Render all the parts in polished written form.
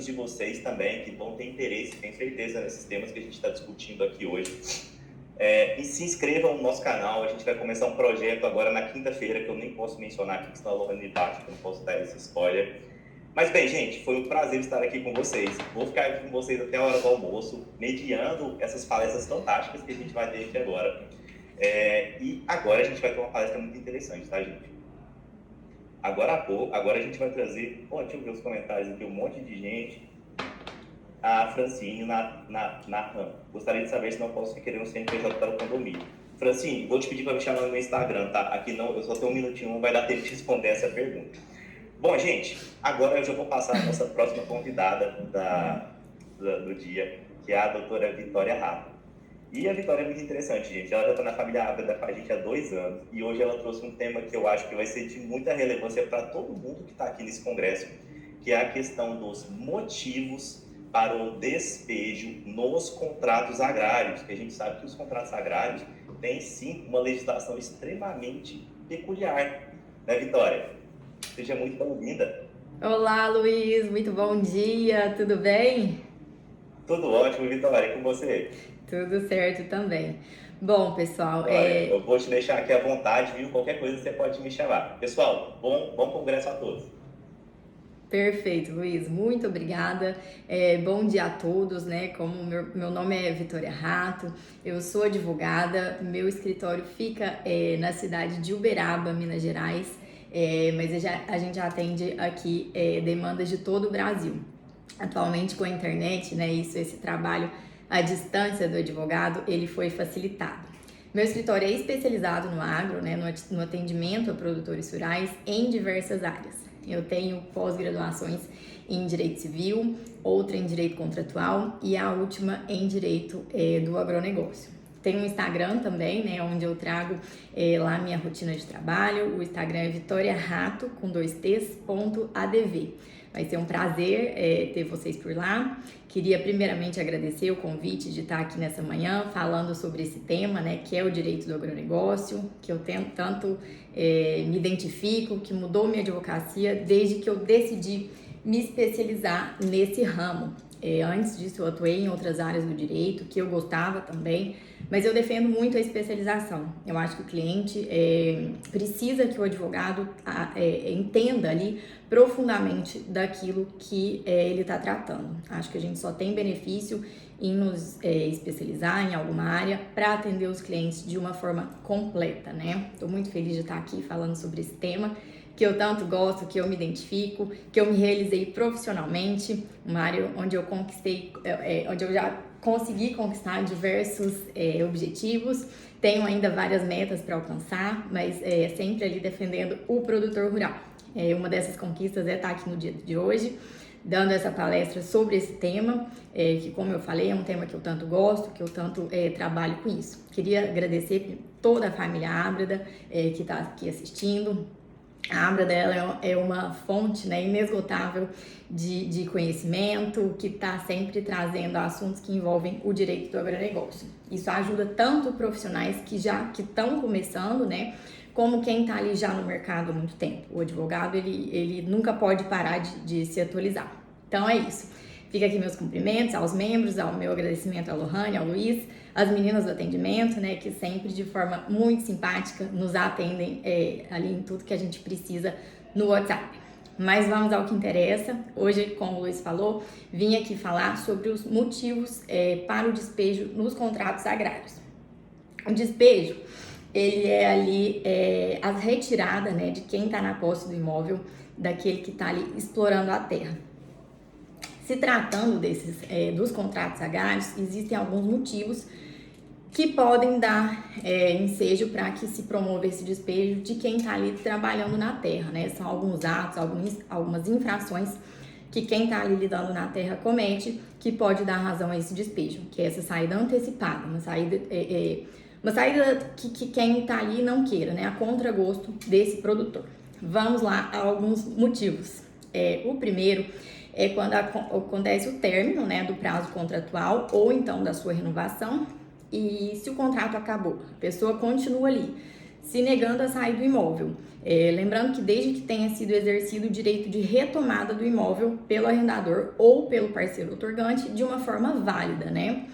amigos de vocês também que vão ter interesse, tenho certeza, nesses temas que a gente está discutindo aqui hoje. E se inscrevam no nosso canal. A gente vai começar um projeto agora na quinta-feira, que eu nem posso mencionar aqui, que senão a Lohane me bate, que eu não posso dar esse spoiler. Mas bem, gente, foi um prazer estar aqui com vocês. Vou ficar aqui com vocês até a hora do almoço, mediando essas palestras fantásticas que a gente vai ter aqui agora. E agora a gente vai ter uma palestra muito interessante, tá, gente? Agora a gente vai trazer... deixa eu ver os comentários aqui, um monte de gente. A Francine na RAM. Gostaria de saber se não posso requerer um CNPJ para o condomínio. Francine, vou te pedir para me chamar no meu Instagram, tá? Aqui não, eu só tenho um minutinho, não vai dar tempo de responder essa pergunta. Bom, gente, agora eu já vou passar a nossa próxima convidada do dia, que é a doutora Vitória Rato. E a Vitória é muito interessante, gente. Ela já está na família Ábreda com a gente há 2 anos. E hoje ela trouxe um tema que eu acho que vai ser de muita relevância para todo mundo que está aqui nesse congresso, que é a questão dos motivos para o despejo nos contratos agrários. Que a gente sabe que os contratos agrários têm, sim, uma legislação extremamente peculiar. Né, Vitória? Seja muito bem-vinda. Olá, Luiz. Muito bom dia. Tudo bem? Tudo ótimo, Vitória. E com você? Tudo certo também. Bom, pessoal, Eu vou te deixar aqui à vontade, viu? Qualquer coisa você pode me chamar. Pessoal, bom congresso a todos. Perfeito, Luiz. Muito obrigada. Bom dia a todos, né? Como meu nome é Vitória Rato, eu sou advogada. Meu escritório fica na cidade de Uberaba, Minas Gerais. Mas a gente já atende aqui demandas de todo o Brasil. Atualmente com a internet, né, esse trabalho à distância do advogado, ele foi facilitado. Meu escritório é especializado no agro, né, no atendimento a produtores rurais em diversas áreas. Eu tenho pós-graduações em Direito Civil, outra em Direito Contratual e a última em Direito do Agronegócio. Tem um Instagram também, né, onde eu trago lá minha rotina de trabalho. O Instagram é vitoriarato, com 2 T's.adv. Vai ser um prazer ter vocês por lá. Queria primeiramente agradecer o convite de estar aqui nessa manhã falando sobre esse tema, né, que é o direito do agronegócio, que eu tanto me identifico, que mudou minha advocacia desde que eu decidi me especializar nesse ramo. Antes disso eu atuei em outras áreas do direito, que eu gostava também, mas eu defendo muito a especialização. Eu acho que o cliente precisa que o advogado entenda ali profundamente daquilo que ele está tratando. Acho que a gente só tem benefício em nos especializar em alguma área para atender os clientes de uma forma completa, né? Estou muito feliz de estar aqui falando sobre esse tema, que eu tanto gosto, que eu me identifico, que eu me realizei profissionalmente, uma área onde eu conquistei, onde eu já consegui conquistar diversos objetivos. Tenho ainda várias metas para alcançar, mas sempre ali defendendo o produtor rural. Uma dessas conquistas é estar aqui no dia de hoje, dando essa palestra sobre esse tema, que, como eu falei, é um tema que eu tanto gosto, que eu tanto trabalho com isso. Queria agradecer toda a família Ábreda que está aqui assistindo. A Ábreda é uma fonte, né, inesgotável de conhecimento, que está sempre trazendo assuntos que envolvem o direito do agronegócio. Isso ajuda tanto profissionais que estão começando, né, como quem está ali já no mercado há muito tempo. O advogado, ele nunca pode parar de se atualizar. Então é isso. Fica aqui meus cumprimentos aos membros, ao meu agradecimento à Lohane, ao Luiz, às meninas do atendimento, né, que sempre de forma muito simpática nos atendem ali em tudo que a gente precisa no WhatsApp. Mas vamos ao que interessa. Hoje, como o Luiz falou, vim aqui falar sobre os motivos para o despejo nos contratos agrários. O despejo, ele é ali a retirada, né, de quem está na posse do imóvel, daquele que está ali explorando a terra. Se tratando dos contratos agrários, existem alguns motivos que podem dar ensejo para que se promova esse despejo de quem está ali trabalhando na terra, né? São alguns atos, algumas infrações que quem está ali lidando na terra comete, que pode dar razão a esse despejo, que é essa saída antecipada, uma saída que quem está ali não queira, né? A contragosto desse produtor. Vamos lá a alguns motivos. O primeiro é quando acontece o término, né, do prazo contratual ou então da sua renovação, e se o contrato acabou, a pessoa continua ali se negando a sair do imóvel. Lembrando que desde que tenha sido exercido o direito de retomada do imóvel pelo arrendador ou pelo parceiro outorgante de uma forma válida, né?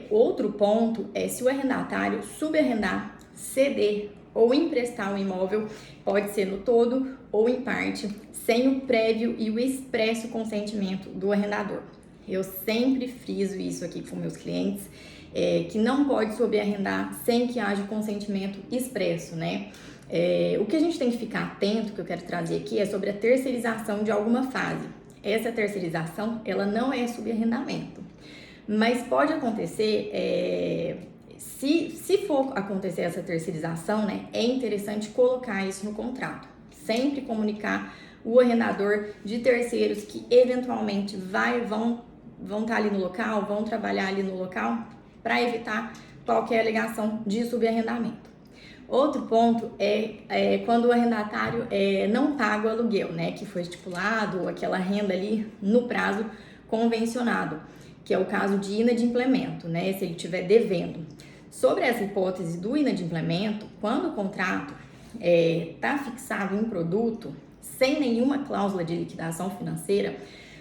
Outro ponto é se o arrendatário subarrendar, ceder ou emprestar o imóvel, pode ser no todo ou em parte, sem o prévio e o expresso consentimento do arrendador. Eu sempre friso isso aqui com meus clientes, que não pode subarrendar sem que haja o consentimento expresso, né? O que a gente tem que ficar atento, que eu quero trazer aqui, é sobre a terceirização de alguma fase. Essa terceirização, ela não é subarrendamento, mas pode acontecer, se for acontecer essa terceirização, né, é interessante colocar isso no contrato. Sempre comunicar o arrendador de terceiros que eventualmente vão estar ali no local, vão trabalhar ali no local, para evitar qualquer alegação de subarrendamento. Outro ponto é quando o arrendatário não paga o aluguel, né, que foi estipulado, aquela renda ali no prazo convencionado, que é o caso de inadimplemento, né, se ele estiver devendo. Sobre essa hipótese do inadimplemento, quando o contrato está fixado em produto, sem nenhuma cláusula de liquidação financeira,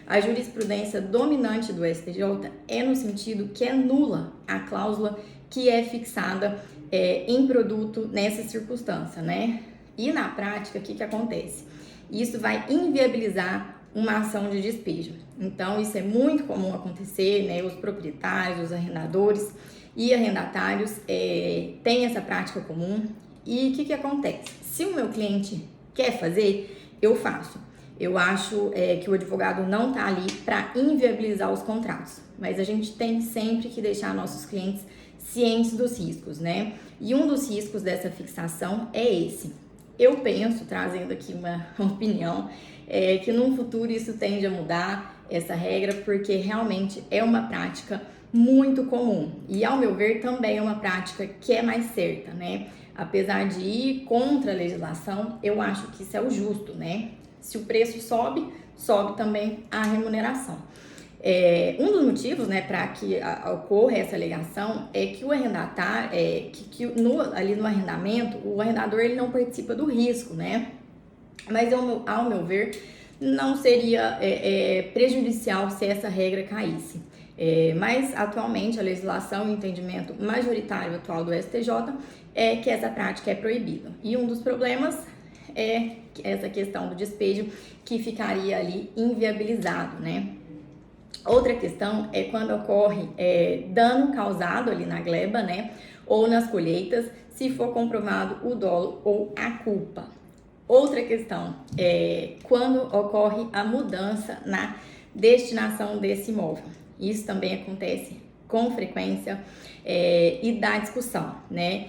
a jurisprudência dominante do STJ é no sentido que é nula a cláusula que é fixada em produto nessa circunstância, né? E na prática, o que acontece? Isso vai inviabilizar uma ação de despejo. Então, isso é muito comum acontecer, né? Os proprietários, os arrendadores e arrendatários têm essa prática comum. E o que acontece? Se o meu cliente quer fazer, eu faço. Eu acho que o advogado não está ali para inviabilizar os contratos, mas a gente tem sempre que deixar nossos clientes cientes dos riscos, né? E um dos riscos dessa fixação é esse. Eu penso, trazendo aqui uma opinião, que no futuro isso tende a mudar, essa regra, porque realmente é uma prática muito comum. E, ao meu ver, também é uma prática que é mais certa, né? Apesar de ir contra a legislação, eu acho que isso é o justo, né? Se o preço sobe, sobe também a remuneração. Um dos motivos, né, para que ocorra essa alegação é que o arrendatário, ali no arrendamento, o arrendador ele não participa do risco, né? Mas ao meu ver, não seria prejudicial se essa regra caísse. Mas atualmente a legislação e o entendimento majoritário atual do STJ é que essa prática é proibida. E um dos problemas é essa questão do despejo que ficaria ali inviabilizado, né? Outra questão é quando ocorre dano causado ali na gleba, né? Ou nas colheitas, se for comprovado o dolo ou a culpa. Outra questão é quando ocorre a mudança na destinação desse imóvel. Isso também acontece com frequência e dá discussão, né?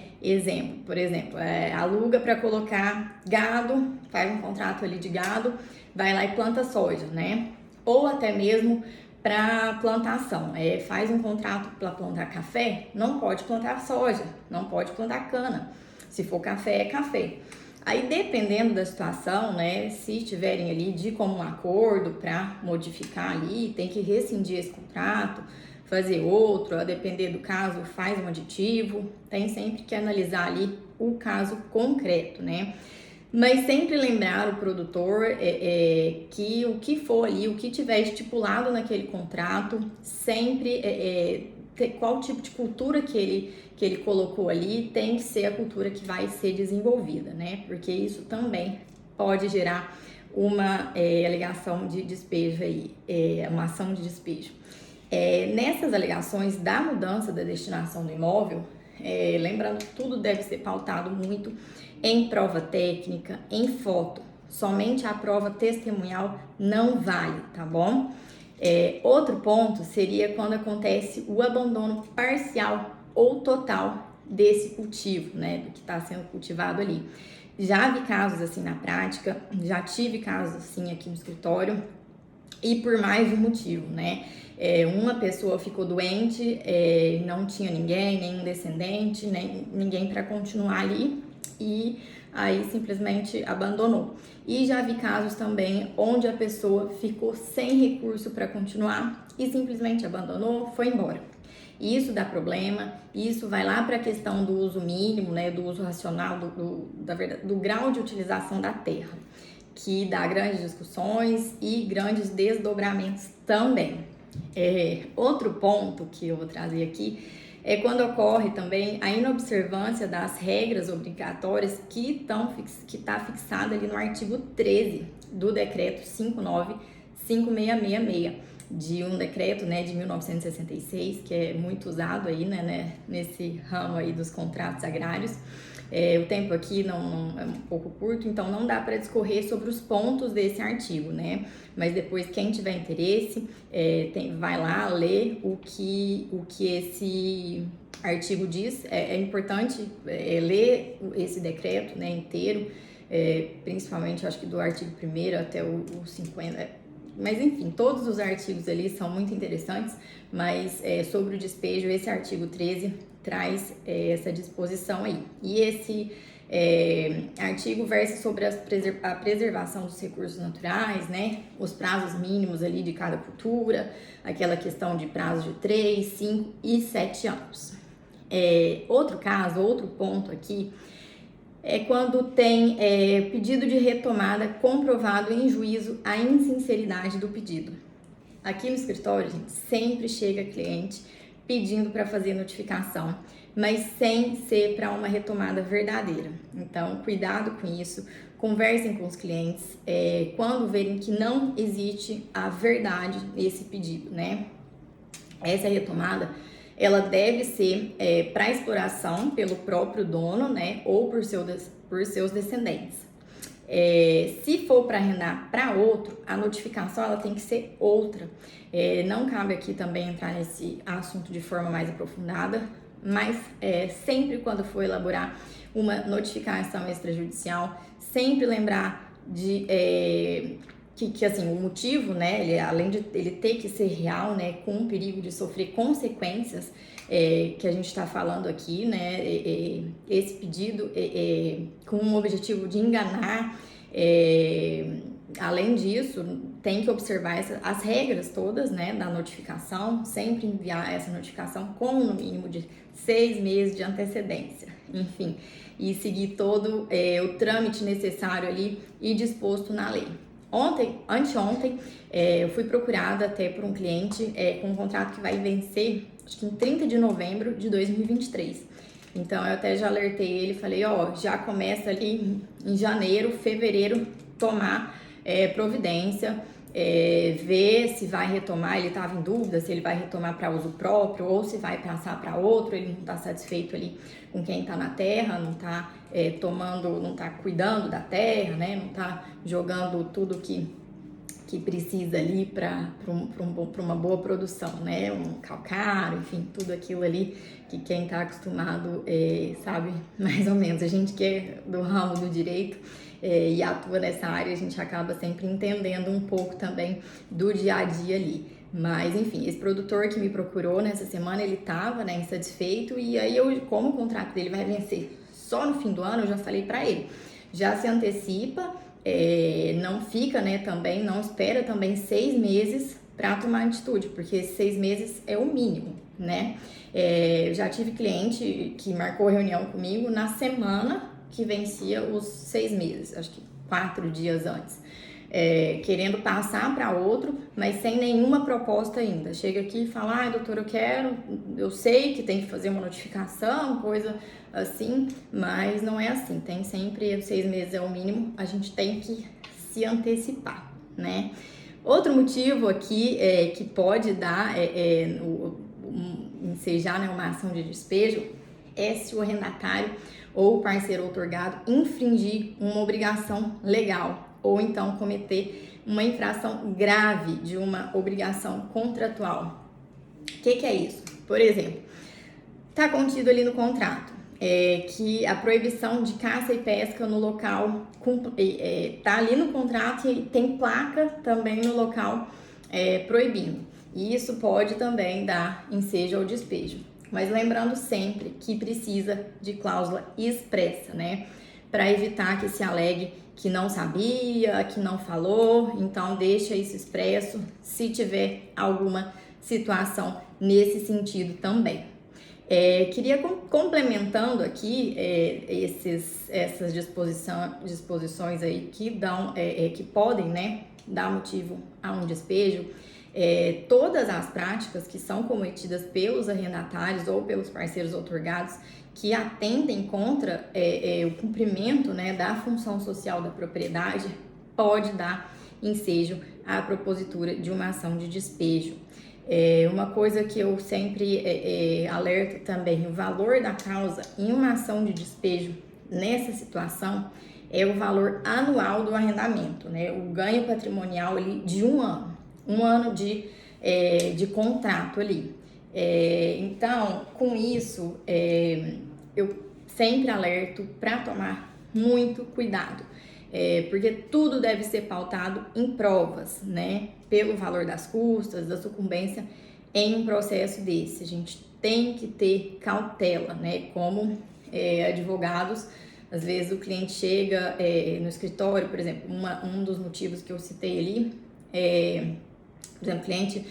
Por exemplo, aluga para colocar gado, faz um contrato ali de gado, vai lá e planta soja, né? Ou até mesmo para plantação, faz um contrato para plantar café, não pode plantar soja, não pode plantar cana. Se for café, é café. Aí, dependendo da situação, né, se estiverem ali de comum acordo para modificar ali, tem que rescindir esse contrato, fazer outro, a depender do caso, faz um aditivo, tem sempre que analisar ali o caso concreto, né? Mas sempre lembrar o produtor que o que for ali, o que tiver estipulado naquele contrato, sempre qual tipo de cultura que ele colocou ali tem que ser a cultura que vai ser desenvolvida, né? Porque isso também pode gerar uma alegação de despejo aí, uma ação de despejo. Nessas alegações da mudança da destinação do imóvel, lembrando que tudo deve ser pautado muito em prova técnica, em foto. Somente a prova testemunhal não vale, tá bom? Outro ponto seria quando acontece o abandono parcial ou total desse cultivo, né, do que está sendo cultivado ali. Já vi casos assim na prática, já tive casos assim aqui no escritório e por mais de um motivo, né? Uma pessoa ficou doente, não tinha ninguém, nenhum descendente, nem ninguém para continuar ali e aí simplesmente abandonou. E já vi casos também onde a pessoa ficou sem recurso para continuar e simplesmente abandonou, foi embora. E isso dá problema, isso vai lá para a questão do uso mínimo, né, do uso racional, do grau de utilização da terra, que dá grandes discussões e grandes desdobramentos também. Outro ponto que eu vou trazer aqui é quando ocorre também a inobservância das regras obrigatórias que está fixada ali no artigo 13 do decreto 59566, de um decreto, né, de 1966, que é muito usado aí, né, nesse ramo aí dos contratos agrários. O tempo aqui não é um pouco curto, então não dá para discorrer sobre os pontos desse artigo, né? Mas depois, quem tiver interesse, vai lá ler o que esse artigo diz. É importante ler esse decreto, né, inteiro, principalmente, acho que do artigo 1º até o 50. Mas enfim, todos os artigos ali são muito interessantes, mas sobre o despejo, esse artigo 13 traz essa disposição aí. E esse artigo versa sobre a preservação dos recursos naturais, né? Os prazos mínimos ali de cada cultura, aquela questão de prazo de 3, 5 e 7 anos. Outro ponto aqui, é quando tem pedido de retomada comprovado em juízo a insinceridade do pedido. Aqui no escritório, gente, sempre chega cliente pedindo para fazer notificação, mas sem ser para uma retomada verdadeira. Então, cuidado com isso, conversem com os clientes quando verem que não existe a verdade nesse pedido, né? Essa retomada, ela deve ser para exploração pelo próprio dono, né, ou por seus descendentes. Se for para arrendar para outro, a notificação ela tem que ser outra. Não cabe aqui também entrar nesse assunto de forma mais aprofundada, mas sempre quando for elaborar uma notificação extrajudicial, sempre lembrar de que assim, o motivo, né, ele, além de ele ter que ser real, né, com o perigo de sofrer consequências, que a gente está falando aqui, né, esse pedido com o objetivo de enganar, além disso, tem que observar as regras todas, né, da notificação, sempre enviar essa notificação com no mínimo de 6 meses de antecedência, enfim, e seguir todo o trâmite necessário ali e disposto na lei. Anteontem, eu fui procurada até por um cliente com um contrato que vai vencer, acho que em 30 de novembro de 2023. Então, eu até já alertei ele, falei, já começa ali em janeiro, fevereiro, tomar providência, ver se vai retomar, ele estava em dúvida se ele vai retomar para uso próprio ou se vai passar para outro, ele não está satisfeito ali com quem está na terra, não está não está cuidando da terra, né? Não está jogando tudo que precisa ali para uma boa produção, né? Um calcário, enfim, tudo aquilo ali que quem está acostumado sabe mais ou menos. A gente que é do ramo do direito e atua nessa área, a gente acaba sempre entendendo um pouco também do dia a dia ali. Mas, enfim, esse produtor que me procurou nessa semana, ele estava, né, insatisfeito, e aí como o contrato dele vai vencer só no fim do ano, eu já falei para ele, já se antecipa, não fica, né, também, não espera também 6 meses para tomar atitude, porque esses 6 meses é o mínimo, né? Eu já tive cliente que marcou reunião comigo na semana que vencia os 6 meses, acho que 4 dias antes. Querendo passar para outro, mas sem nenhuma proposta ainda. Chega aqui e fala, doutor, eu sei que tem que fazer uma notificação, coisa assim, mas não é assim. Tem sempre 6 meses é o mínimo, a gente tem que se antecipar, né? Outro motivo aqui que pode dar, ensejar, né, uma ação de despejo, é se o arrendatário ou o parceiro outorgado infringir uma obrigação legal, ou então cometer uma infração grave de uma obrigação contratual. O que é isso? Por exemplo, está contido ali no contrato que a proibição de caça e pesca no local está ali no contrato e tem placa também no local proibindo. E isso pode também dar ensejo ao despejo. Mas lembrando sempre que precisa de cláusula expressa, né? Para evitar que se alegue que não sabia, que não falou, então deixa isso expresso. Se tiver alguma situação nesse sentido também. Queria complementando aqui essas disposições aí que dão, que podem, né, dar motivo a um despejo. Todas as práticas que são cometidas pelos arrendatários ou pelos parceiros outorgados que atentem contra o cumprimento, né, da função social da propriedade pode dar ensejo à propositura de uma ação de despejo. Uma coisa que eu sempre alerto também, o valor da causa em uma ação de despejo nessa situação é o valor anual do arrendamento, né? O ganho patrimonial ali de um ano de contrato ali. Então, com isso, eu sempre alerto para tomar muito cuidado. Porque tudo deve ser pautado em provas, né? Pelo valor das custas, da sucumbência em um processo desse. A gente tem que ter cautela, né? Como advogados, às vezes o cliente chega no escritório, por exemplo, um dos motivos que eu citei ali, por exemplo, o cliente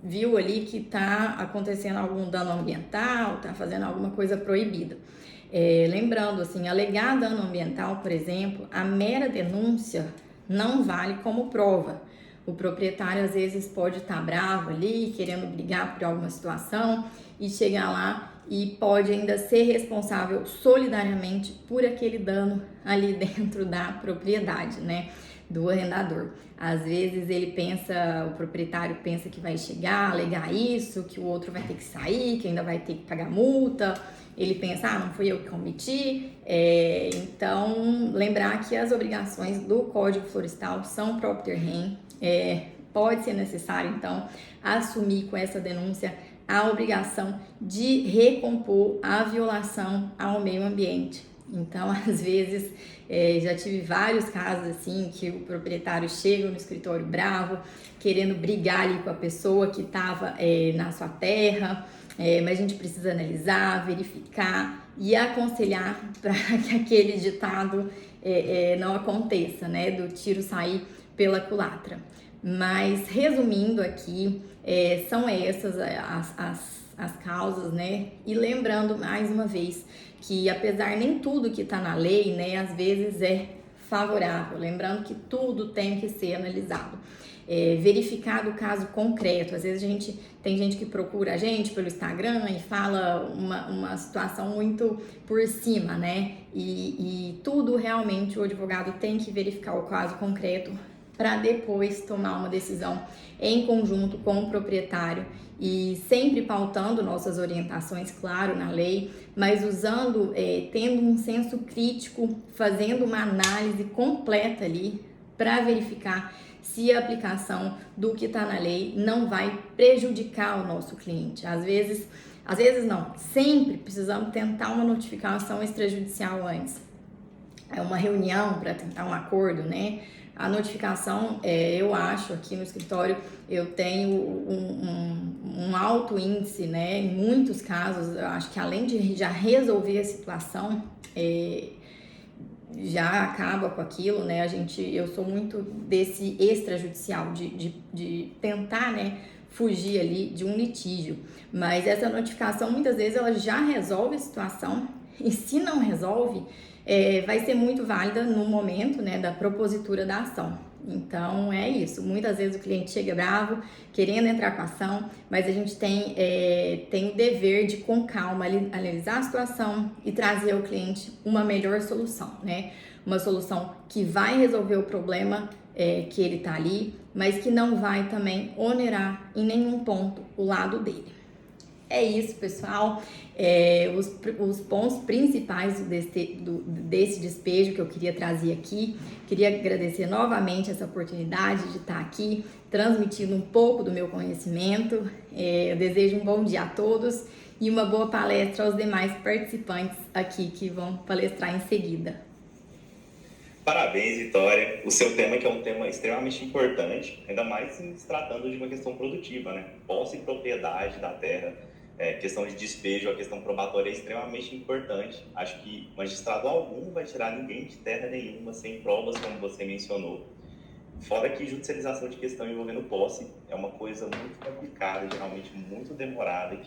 viu ali que está acontecendo algum dano ambiental, está fazendo alguma coisa proibida. Lembrando, assim, alegar dano ambiental, por exemplo, a mera denúncia não vale como prova. O proprietário às vezes pode estar bravo ali, querendo brigar por alguma situação e chegar lá e pode ainda ser responsável solidariamente por aquele dano ali dentro da propriedade, né, do arrendador. Às vezes o proprietário pensa que vai chegar, alegar isso, que o outro vai ter que sair, que ainda vai ter que pagar multa. Ele pensa, não fui eu que cometi. Então, lembrar que as obrigações do Código Florestal são próprio ter rem. Pode ser necessário, então, assumir com essa denúncia a obrigação de recompor a violação ao meio ambiente. Então, às vezes, já tive vários casos assim, que o proprietário chega no escritório bravo, querendo brigar ali com a pessoa que estava na sua terra, mas a gente precisa analisar, verificar e aconselhar para que aquele ditado não aconteça, né, do tiro sair pela culatra. Mas, resumindo aqui, são essas as causas, né, e lembrando mais uma vez que apesar nem tudo que está na lei, né, às vezes é favorável, lembrando que tudo tem que ser analisado. Verificado o caso concreto, às vezes tem gente que procura a gente pelo Instagram e fala uma situação muito por cima, né, e tudo realmente o advogado tem que verificar o caso concreto para depois tomar uma decisão em conjunto com o proprietário e sempre pautando nossas orientações, claro, na lei, mas tendo um senso crítico, fazendo uma análise completa ali para verificar se a aplicação do que está na lei não vai prejudicar o nosso cliente. Às vezes não, sempre precisamos tentar uma notificação extrajudicial antes. É uma reunião para tentar um acordo, né? A notificação, eu acho, aqui no escritório, eu tenho um alto índice, né? Em muitos casos, eu acho que além de já resolver a situação, já acaba com aquilo, né? Eu sou muito desse extrajudicial, de tentar, né, fugir ali de um litígio. Mas essa notificação, muitas vezes, ela já resolve a situação, e se não resolve, vai ser muito válida no momento, né, da propositura da ação. Então, é isso. Muitas vezes o cliente chega bravo, querendo entrar com a ação, mas a gente tem o dever de, com calma, analisar a situação e trazer ao cliente uma melhor solução, né? Uma solução que vai resolver o problema que ele tá ali, mas que não vai também onerar em nenhum ponto o lado dele. É isso, pessoal. Os pontos principais desse despejo que eu queria trazer aqui. Queria agradecer novamente essa oportunidade de estar aqui, transmitindo um pouco do meu conhecimento. Eu desejo um bom dia a todos e uma boa palestra aos demais participantes aqui que vão palestrar em seguida. Parabéns, Vitória. O seu tema, que é um tema extremamente importante, ainda mais se tratando de uma questão produtiva, né? Posse e propriedade da terra. Questão de despejo, a questão probatória é extremamente importante. Acho que magistrado algum não vai tirar ninguém de terra nenhuma sem provas, como você mencionou. Fora que judicialização de questão envolvendo posse é uma coisa muito complicada, geralmente muito demorada,